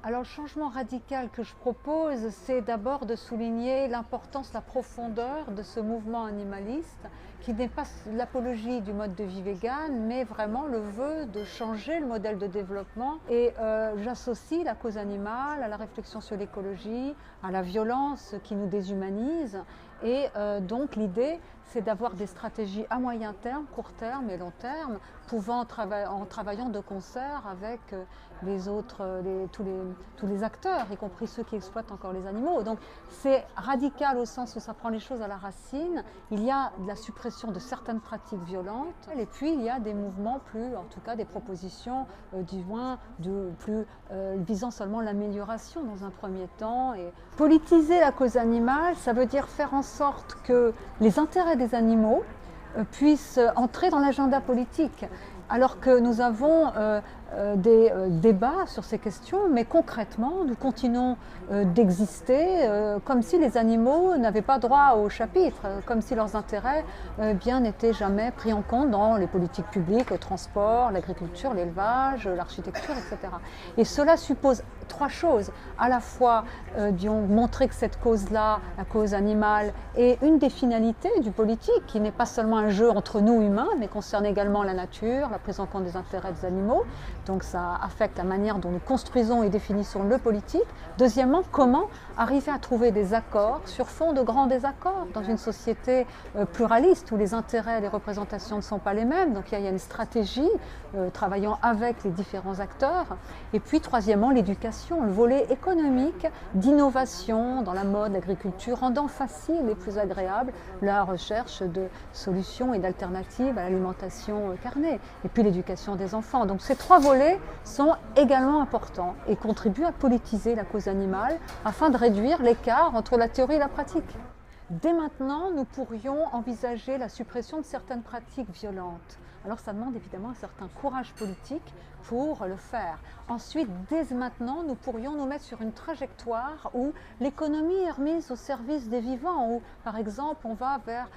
Alors le changement radical que je propose, c'est d'abord de souligner l'importance, la profondeur de ce mouvement animaliste qui n'est pas l'apologie du mode de vie vegan, mais vraiment le vœu de changer le modèle de développement. Et j'associe la cause animale à la réflexion sur l'écologie, à la violence qui nous déshumanise. Et donc l'idée, c'est d'avoir des stratégies à moyen terme, court terme et long terme, en travaillant de concert avec les autres, tous les acteurs, y compris ceux qui exploitent encore les animaux. Donc c'est radical au sens où ça prend les choses à la racine. Il y a de la suppression de certaines pratiques violentes, et puis il y a des mouvements en tout cas des propositions du moins visant seulement l'amélioration dans un premier temps. Et politiser la cause animale, ça veut dire faire en sorte que les intérêts des animaux puissent entrer dans l'agenda politique. Alors que nous avons des débats sur ces questions, mais concrètement, nous continuons d'exister comme si les animaux n'avaient pas droit au chapitre, comme si leurs intérêts n'étaient jamais pris en compte dans les politiques publiques, le transport, l'agriculture, l'élevage, l'architecture, etc. Et cela suppose trois choses. À la fois, montrer que cette cause-là, la cause animale, est une des finalités du politique, qui n'est pas seulement un jeu entre nous humains, mais concerne également la nature, la prise en compte des intérêts des animaux. Donc ça affecte la manière dont nous construisons et définissons le politique. Deuxièmement, comment arriver à trouver des accords sur fond de grands désaccords dans une société pluraliste où les intérêts et les représentations ne sont pas les mêmes. Donc il y a une stratégie travaillant avec les différents acteurs. Et puis troisièmement, l'éducation, le volet économique d'innovation dans la mode, l'agriculture, rendant facile et plus agréable la recherche de solutions et d'alternatives à l'alimentation carnée. Et puis l'éducation des enfants. Donc ces trois volets sont également importants et contribuent à politiser la cause animale afin de réduire l'écart entre la théorie et la pratique. Dès maintenant, nous pourrions envisager la suppression de certaines pratiques violentes. Alors ça demande évidemment un certain courage politique pour le faire. Ensuite, dès maintenant, nous pourrions nous mettre sur une trajectoire où l'économie est remise au service des vivants, où par exemple on va vers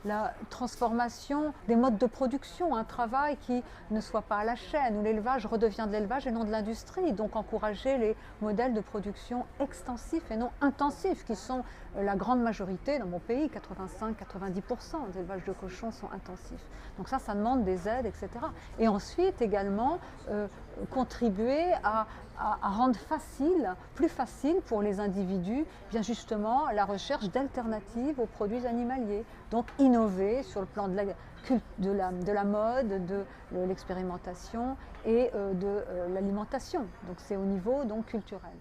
la transformation des modes de production, un travail qui ne soit pas à la chaîne, où l'élevage redevient de l'élevage et non de l'industrie, donc encourager les modèles de production extensifs et non intensifs, qui sont la grande majorité dans mon pays, 85-90% des élevages de cochons sont intensifs. Donc ça demande des aides, etc. Et ensuite également contribuer à rendre plus facile pour les individus, bien justement la recherche d'alternatives aux produits animaliers. Donc innover sur le plan de la mode, de l'expérimentation et de l'alimentation. Donc c'est au niveau culturel.